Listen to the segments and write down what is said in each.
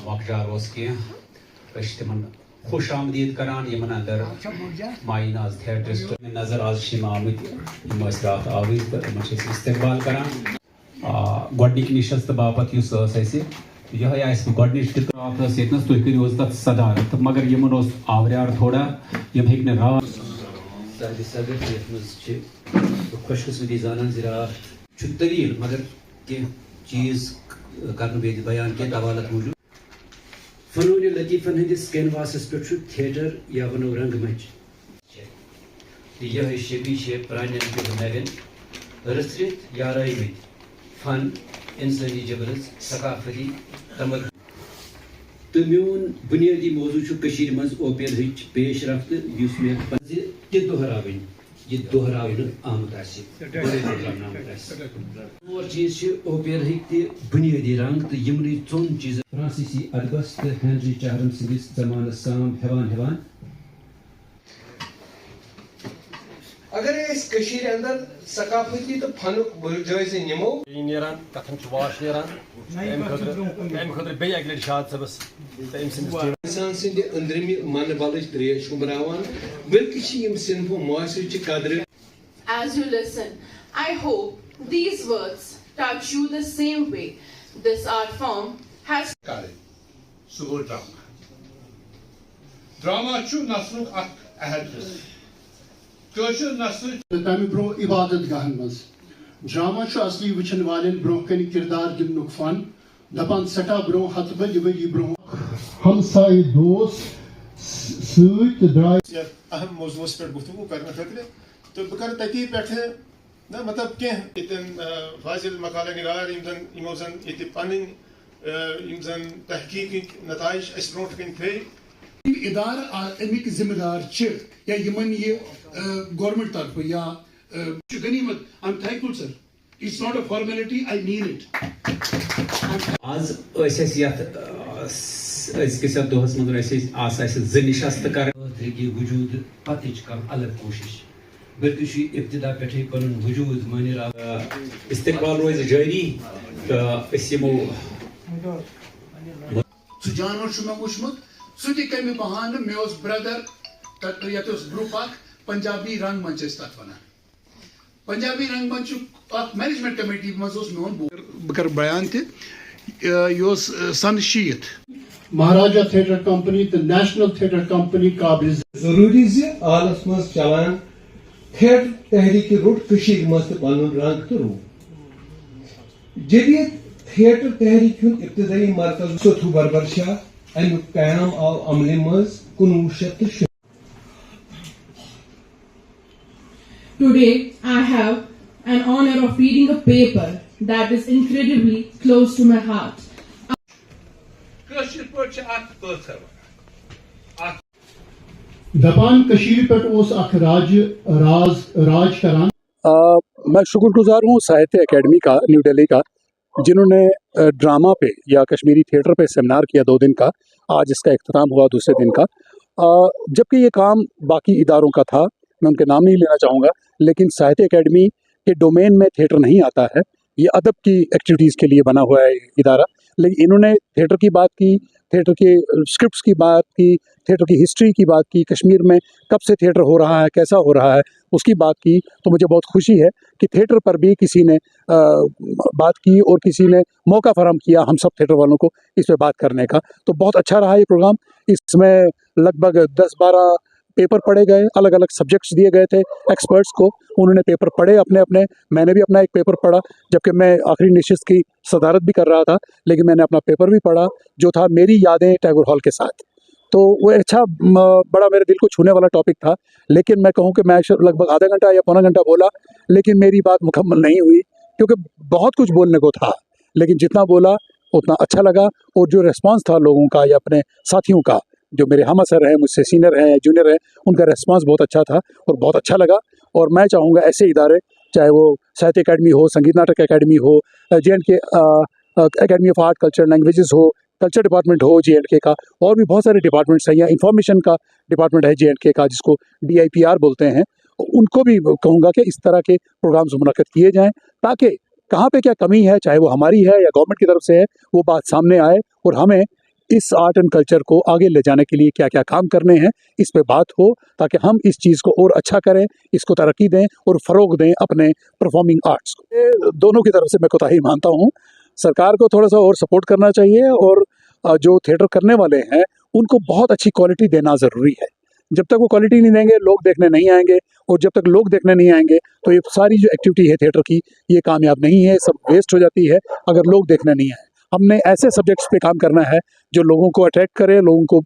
مۄکجار اوس کینٛہہ أسۍ چھِ تِمن خوش آمدید کران یِمن اندر ماے ناز تھیٹرسٹ نظر آز چھِ یِم آمٕتۍ یِم ٲسۍ راتھ آمٕتۍ تہٕ یِمن چھِ أسۍ استقبال کران گۄڈنِکۍ نِشست باپتھ یُس ٲس اَسہِ یِہے آسہِ گۄڈنِچ تہِ راتھ ٲس ییٚتنس تُہۍ کٔرِو حظ تتھ صدارت تہٕ مگر یِمن اوس آوریار تھوڑا یِم ہیٚکۍ نہٕ راتھ سردی صدر یتھ منٛز چھِ خوش قسمتی زانان زِ راتھ چھُ طویل مگر کینٛہہ چیٖز کرنہٕ بیٚیہِ بیان کینٛہہ دوالت موٗجوٗب فنون لطیفن ہندس کینواسس پٮ۪ٹھ چھُ تھیٹر یا ونو رنگ منچ تہٕ یِہے شبی چھِ پرانٮ۪ن تہِ نوٮ۪ن رٕژھرِتھ یا رٲومٕتۍ فن انسٲنی جبرس ثقافتی تمدُن تہٕ میون بنیٲدی موضوع چھُ کٔشیٖرِ منٛز اوپیرہٕچ پیش رفت یُس مےٚ پزِ تہِ دۄہراوٕنۍ یہِ دۄہراونہٕ آمُت آسہِ آمُت آسہِ ژور چیٖز چھِ اوپیرہٕکۍ تہِ بنیٲدی رنگ تہٕ یِمنٕے ژۄن چیٖزن فرانسیسی ادبس تہٕ ہینری چہرن سٕنٛدِس زمانس سام ہٮ۪وان اگر أسۍ کٔشیٖرِ انٛدر ثقافتی تہٕ فنُک جٲیزٕ نِمو نیران کتھن چھُ واش نیران امہِ خٲطرٕ بیٚیہِ اکہِ لٹہِ شاد صٲبس تہٕ أمۍ سٕنٛدِس انسان سٕنٛدِ أنٛدرِمہِ من بلٕچ تریش ہُمراوان بلکہِ چھِ یِم صنفو معاشرٕچہِ قدرٕ. As you listen, I hope these words touch you the same way. This art form has سُہ گوٚو ڈراما. ڈراما چھُ نسلُک اکھ اہم حصہٕ. کٲشُر نسل تمہِ برونٛہہ عبادت گاہن منٛز ڈراما چھُ اصلی وٕچھن والٮ۪ن برونٛہہ کنہِ کِردار گِنٛدنُک فن دپان سٮ۪ٹھاہ برونٛہہ ہتہٕ بٔدِ ؤری برونٛہہ ہمسایہِ دوس سۭتۍ تہٕ درٛاے اہم موضوعس پٮ۪ٹھ گفتگو کرنہٕ خٲطرٕ تہٕ بہٕ کرٕ تٔتی پٮ۪ٹھٕ نہ مطلب کینٛہہ ییٚتٮ۪ن فاضل مقالہ نگار یِمو زن ییٚتہِ پنٕنۍ یِم زن تحقیٖقٕکۍ نتائج اَسہِ برونٛٹھ کَنۍ تھٲے ادارٕ امیِکۍ ذمہٕ دار چھِ یا یِمن یہِ گورمنٹ طرفہٕ یا چھُ غنیٖمت I am thankful sir it's not a formality I mean it as ٲسۍ اَسہِ یتھ أزکِس یتھ دۄہس منٛز آسہٕ اَسہِ زٕ نِشست کرٕنۍ خٲطرٕکہِ وجوٗد پتٕچ کانٛہہ الگ کوٗشش بلکہِ چھُ یہِ ابتدا پٮ۪ٹھٕے پنُن وجوٗد مٲنِر استقبال روزِ جٲری تہٕ أسۍ یِمو سُہ جانور چھُ مےٚ وٕچھمُت سُہ تہِ کمہِ بہانہٕ مےٚ اوس برٛدر تتھ یتھ اوس گرُپ اکھ پنجابی رنگ منچ ٲسۍ تتھ ونان پنجابی رنگ منچُک اکھ مینجمنٹ کمیٹی منٛز اوس میون بہٕ کرٕ بیان تہِ یہِ اوس سن شیٖتھ مہاراجا تھیٹر کمپنی تہٕ نیشنل تھیٹر کمپنی قابل ضروٗری زِ عالس منٛز چلان تھیٹر تحریٖکہِ روٚٹ کٔشیٖرِ منٛز تہِ پنُن رنگ تہٕ روٗپ جدید تھیٹر تحریٖک ہُنٛد ابتدٲیی مرکز سوتھو بربر شاہ امیُک قیام آو عملہِ منٛز 1906. Today I have an honor of reading a paper that is incredibly close to my heart. کٲشِر پٲٹھۍ چھِ اکھ پٲتھر اکھ دپان کٔشیٖرِ پٮ۪ٹھ اوس اکھ راج کران. میں شکر گزار ہوں ساہتیہ اکیڈمی کا نیو دہلی کا جنہوں نے ڈرامہ پہ یا کشمیری تھیٹر پہ سیمینار کیا 2 دن کا. آج اس کا اختتام ہوا دوسرے دن کا. جبکہ یہ کام باقی اداروں کا تھا میں ان کے نام نہیں لینا چاہوں گا لیکن ساہتیہ اکیڈمی کے ڈومین میں تھیٹر نہیں آتا ہے. یہ ادب کی ایکٹیویٹیز کے لیے بنا ہوا ہے ادارہ لیکن انہوں نے تھیٹر کی بات کی تھیٹر کے اسکرپٹس کی بات کی تھیٹر کی ہسٹری کی بات کی کشمیر میں کب سے تھیٹر ہو رہا ہے کیسا ہو رہا ہے اس کی بات کی. تو مجھے بہت خوشی ہے کہ تھیٹر پر بھی کسی نے بات کی اور کسی نے موقع فراہم کیا ہم سب تھیٹر والوں کو اس پہ بات کرنے کا. تو بہت اچھا رہا یہ پروگرام. اس میں لگ بھگ 10-12 پیپر پڑھے گئے الگ الگ سبجیکٹس دیے گئے تھے ایکسپرٹس کو. انہوں نے پیپر پڑھے اپنے میں نے بھی اپنا ایک پیپر پڑھا جبکہ میں آخری نشست کی صدارت بھی کر رہا تھا لیکن میں نے اپنا پیپر بھی پڑھا جو تھا میری یادیں ٹیگور ہال کے ساتھ. تو وہ اچھا بڑا میرے دل کو چھونے والا ٹاپک تھا لیکن میں کہوں کہ میں لگ بھگ آدھا گھنٹہ یا پونا گھنٹہ بولا لیکن میری بات مکمل نہیں ہوئی کیونکہ بہت کچھ بولنے کو تھا لیکن جتنا بولا اتنا اچھا لگا. اور جو ریسپانس تھا لوگوں کا یا اپنے ساتھیوں کا جو میرے ہم اثر ہیں مجھ سے سینئر ہیں یا جونیئر ہیں ان کا ریسپانس بہت اچھا تھا اور بہت اچھا لگا. اور میں چاہوں گا ایسے ادارے چاہے وہ Sahitya academy who Sangeet Natak academy who JNK academy of art culture languages who culture department who JNK کا اور بھی بہت سارے ڈپارٹمنٹس ہیں یا انفارمیشن کا ڈپارٹمنٹ ہے JNK کا جس کو DIPR بولتے ہیں. ان کو بھی کہوں گا کہ اس طرح کے پروگرامز منعقد کیے جائیں تاکہ کہاں پہ کیا کمی ہے چاہے وہ ہماری ہے یا گورنمنٹ کی طرف سے ہے وہ بات سامنے آئے اور ہمیں इस आर्ट एंड कल्चर को आगे ले जाने के लिए क्या क्या काम करने हैं, इस पे बात हो, ताकि हम इस चीज़ को और अच्छा करें, इसको तरक्की दें और फ़रोग दें अपने परफॉर्मिंग आर्ट्स को। ये दोनों की तरफ से मैं कोताही मानता हूँ। सरकार को थोड़ा सा और सपोर्ट करना चाहिए, और जो थिएटर करने वाले हैं उनको बहुत अच्छी क्वालिटी देना ज़रूरी है। जब तक वो क्वालिटी नहीं देंगे, लोग देखने नहीं आएंगे, और जब तक लोग देखने नहीं आएंगे तो ये सारी जो एक्टिविटी है थिएटर की, ये कामयाब नहीं है, सब वेस्ट हो जाती है अगर लोग देखने नहीं आए। हमने ऐसे सब्जेक्ट्स पे काम करना है जो लोगों को अट्रैक्ट करे, लोगों को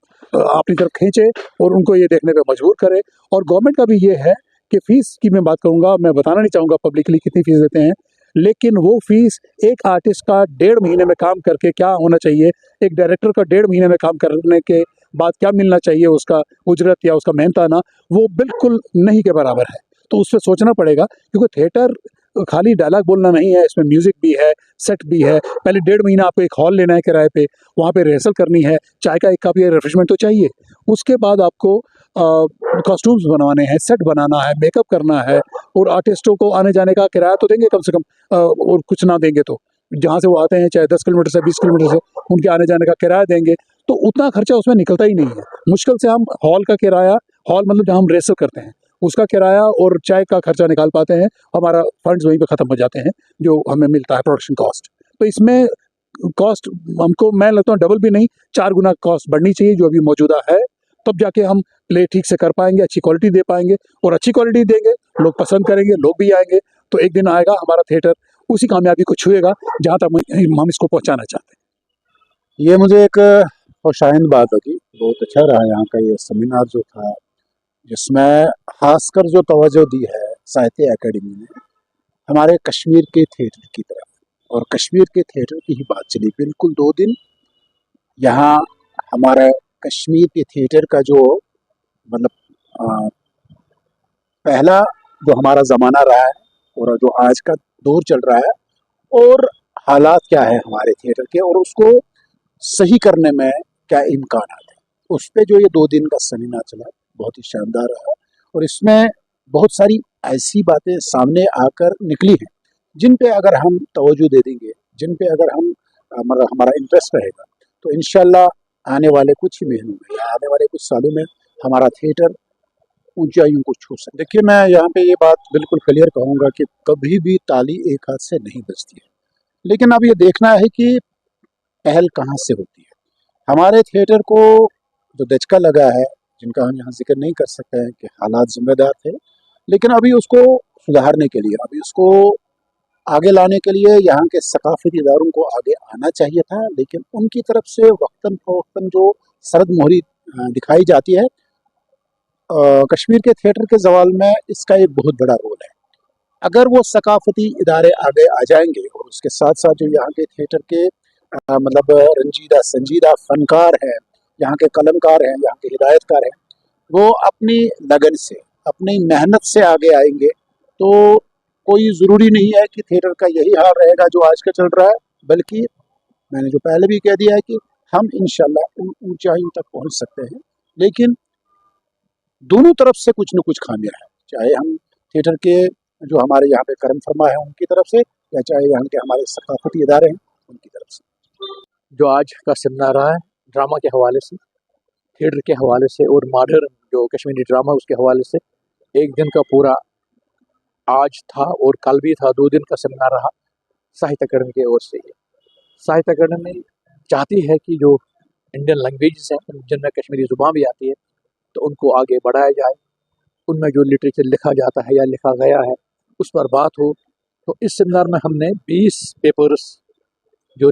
अपनी तरफ खींचे और उनको ये देखने पे मजबूर करे। और गवर्नमेंट का भी ये है कि फ़ीस की मैं बात करूँगा, मैं बताना नहीं चाहूँगा पब्लिकली कितनी फ़ीस देते हैं, लेकिन वो फ़ीस एक आर्टिस्ट का 1.5 महीने में काम करके क्या होना चाहिए, एक डायरेक्टर का 1.5 महीने में काम करने के बाद क्या मिलना चाहिए, उसका उजरत या उसका मेहनताना, वो बिल्कुल नहीं के बराबर है। तो उस पर सोचना पड़ेगा, क्योंकि थिएटर खाली डायलॉग बोलना नहीं है, इसमें म्यूज़िक भी है, सेट भी है। पहले 1.5 महीना आपको एक हॉल लेना है किराए पे, वहाँ पे रिहर्सल करनी है, चाय का एक कप या रिफ्रेशमेंट तो चाहिए। उसके बाद आपको कॉस्ट्यूम्स बनवाने हैं, सेट बनाना है, मेकअप करना है, और आर्टिस्टों को आने जाने का किराया तो देंगे कम से कम, और कुछ ना देंगे तो जहाँ से वो आते हैं, चाहे 10 किलोमीटर से 20 किलोमीटर से, उनके आने जाने का किराया देंगे, तो उतना खर्चा उसमें निकलता ही नहीं है। मुश्किल से हम हॉल का किराया, हॉल मतलब जहाँ हम रिहर्सल करते हैं, उसका किराया और चाय का खर्चा निकाल पाते हैं, हमारा फंड्स वहीं पे ख़त्म हो जाते हैं जो हमें मिलता है प्रोडक्शन कॉस्ट। तो इसमें कॉस्ट हमको, मैं लगता हूँ डबल भी नहीं, 4 गुना कॉस्ट बढ़नी चाहिए जो अभी मौजूदा है, तब जाके हम प्ले ठीक से कर पाएंगे, अच्छी क्वालिटी दे पाएंगे, और अच्छी क्वालिटी देंगे, लोग पसंद करेंगे, लोग भी आएंगे, तो एक दिन आएगा हमारा थिएटर उसी कामयाबी को छुएगा जहाँ तक हम इसको पहुँचाना चाहते हैं। ये मुझे एक खुशाइंद बात लगी, बहुत अच्छा रहा यहाँ का ये सेमिनार जो था, जिसमें खासकर जो तवज्जो दी है साहित्य एकेडमी ने हमारे कश्मीर के थिएटर की तरफ, और कश्मीर के थिएटर की ही बात चली। बिल्कुल 2 दिन यहाँ हमारा कश्मीर के थिएटर का जो मतलब पहला जो हमारा ज़माना रहा है और जो आज का दौर चल रहा है, और हालात क्या है हमारे थिएटर के, और उसको सही करने में क्या इम्कान है, उस पे जो ये 2 दिन का सेमिनार चला बहुत ही शानदार रहा। और इसमें बहुत सारी ऐसी बातें सामने आकर निकली हैं जिन पे अगर हम तवज्जो दे देंगे, जिन पे अगर हम हमारा इंटरेस्ट रहेगा, तो इंशाल्लाह आने वाले कुछ ही महीनों में या आने वाले कुछ सालों में हमारा थिएटर ऊंचाइयों को छू सकता है। देखिए, मैं यहाँ पे ये बात बिल्कुल क्लियर कहूँगा कि कभी भी ताली एक हाथ से नहीं बजती है, लेकिन अब ये देखना है कि पहल कहाँ से होती है। हमारे थिएटर को जो दचका लगा है, जिनका हम यहाँ जिक्र नहीं कर सकते हैं कि हालात जिम्मेदार थे, लेकिन अभी उसको सुधारने के लिए, अभी उसको आगे लाने के लिए यहाँ के सकाफती इदारों को आगे आना चाहिए था, लेकिन उनकी तरफ से वक्तन फ़वक्तन जो सरद मोहरी दिखाई जाती है, कश्मीर के थिएटर के ज़वाल में इसका एक बहुत बड़ा रोल है। अगर वो सकाफती इदारे आगे आ जाएंगे, और उसके साथ साथ जो यहाँ के थिएटर के मतलब रंजीदा संजीदा फनकार हैं, यहाँ के कलमकार हैं, यहाँ के हिदायतकार हैं, वो अपनी लगन से, अपनी मेहनत से आगे आएंगे, तो कोई ज़रूरी नहीं है कि थिएटर का यही हाल रहेगा जो आज का चल रहा है, बल्कि मैंने जो पहले भी कह दिया है कि हम इंशाल्लाह उन ऊंचाइयों तक पहुंच सकते हैं। लेकिन दोनों तरफ से कुछ न कुछ खामियां हैं, चाहे हम थिएटर के जो हमारे यहाँ पे करम फरमा है उनकी तरफ से, या चाहे यहाँ के हमारे सकाफती इदारे हैं उनकी तरफ से। जो आज का सेमिनार रहा है ड्रामा के हवाले से, थिएटर के हवाले से, और मॉडर्न जो कश्मीरी ड्रामा उसके हवाले से, एक दिन का पूरा आज था और कल भी था, 2 दिन का सेमिनार रहा साहित्य अकेडमी की ओर से। साहित्य अकेडमी चाहती है कि जो इंडियन लैंग्वेजेस हैं जिनमें कश्मीरी ज़ुबान भी आती है, तो उनको आगे बढ़ाया जाए, उनमें जो लिटरेचर लिखा जाता है या लिखा गया है उस पर बात हो। तो इस सेमिनार में हमने 20 पेपर्स जो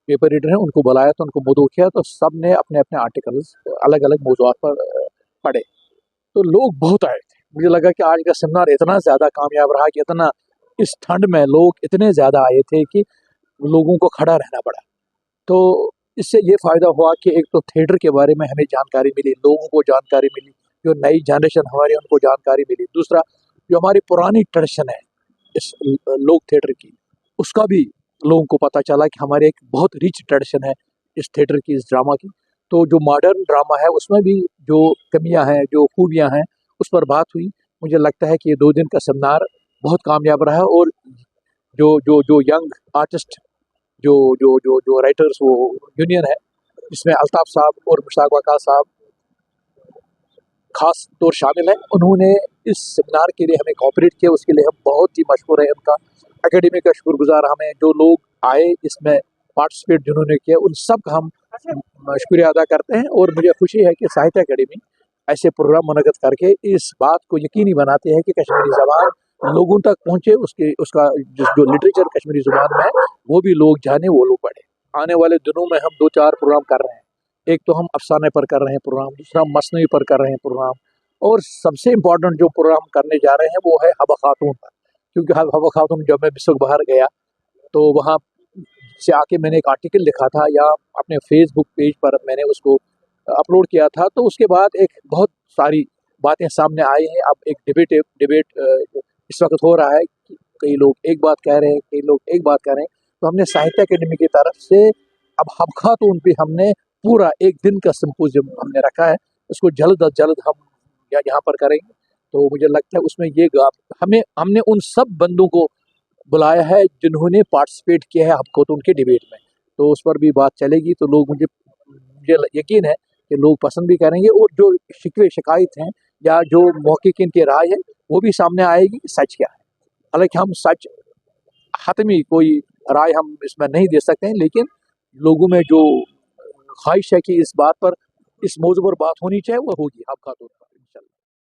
पेपर रीडर हैं उनको बुलाया, तो उनको मदऊ किया, तो सब ने अपने अपने आर्टिकल्स अलग अलग मौज़ूआत पर पढ़े, तो लोग बहुत आए थे। मुझे लगा कि आज का सेमिनार इतना ज़्यादा कामयाब रहा कि इतना इस ठंड में लोग इतने ज़्यादा आए थे कि लोगों को खड़ा रहना पड़ा। तो इससे ये फ़ायदा हुआ कि एक तो थिएटर के बारे में हमें जानकारी मिली, लोगों को जानकारी मिली, जो नई जनरेशन हमारी उनको जानकारी मिली। दूसरा, जो हमारी पुरानी ट्रेडिशन है इस लोक थिएटर की, उसका भी लोगों को पता चला कि हमारे एक बहुत रिच ट्रेडिशन है इस थिएटर की, इस ड्रामा की। तो जो मॉडर्न ड्रामा है उसमें भी जो कमियां हैं, जो खूबियां हैं, उस पर बात हुई। मुझे लगता है कि ये 2 दिन का सेमिनार बहुत कामयाब रहा, और जो जो जो यंग आर्टिस्ट जो जो जो जो राइटर्स वो यूनियन है जिसमें अल्ताफ़ साहब और मुश्ताक वक़ार साहब खास तौर शामिल हैं। उन्होंने इस सेमिनार के लिए हमें कोऑपरेट किया, उसके लिए हम बहुत ही मशहूर हैं उनका। एकेडमी का शुक्रगुजार हमें जो लोग आए इसमें पार्टिसिपेट जिन्होंने किया उन सब का हम शुक्रिया अदा करते हैं। और मुझे खुशी है कि साहित्य अकेडमी ऐसे प्रोग्राम मुनक़्क़द करके इस बात को यकीनी बनाते हैं कि कश्मीरी ज़बान लोगों तक पहुँचे, उसका जो लिटरेचर कश्मीरी ज़ुबान में है वो भी लोग जाने, वो लोग पढ़ें। आने वाले दिनों में हम 2-4 प्रोग्राम कर रहे हैं। एक तो हम अफसाने पर कर रहे हैं प्रोग्राम, दूसरा मसनवी पर कर रहे हैं प्रोग्राम, और सबसे इम्पोर्टेंट जो प्रोग्राम करने जा रहे हैं वो है हबा खातून पर। क्योंकि हबा खातून जब मैं बिस्क बाहर गया तो वहाँ से आके मैंने एक आर्टिकल लिखा था या अपने फेसबुक पेज पर मैंने उसको अपलोड किया था, तो उसके बाद एक बहुत सारी बातें सामने आई हैं। अब एक डिबेट इस वक्त हो रहा है कि कई लोग एक बात कह रहे हैं, कई लोग एक बात कह रहे हैं। तो हमने साहित्य अकेडमी की तरफ से अब हबा खातून पे हमने पूरा एक दिन का सिंपोजियम हमने रखा है, उसको जल्द अज जल्द हम यहाँ पर करेंगे। तो मुझे लगता है उसमें ये हमने उन सब बंदों को बुलाया है जिन्होंने पार्टिसिपेट किया है हबा खातून के डिबेट में, तो उस पर भी बात चलेगी। तो लोग मुझे यकीन है कि लोग पसंद भी करेंगे, और जो शिकवे शिकायत हैं या जो मौक़िक़ीन की राय है वो भी सामने आएगी कि सच क्या है। हालांकि हम सच हतमी कोई राय हम इसमें नहीं दे सकते हैं, लेकिन लोगों में जो ख्वाहिश है कि इस बात पर, इस मौजू पर बात होनी चाहिए, वो होगी हबा खातून पर।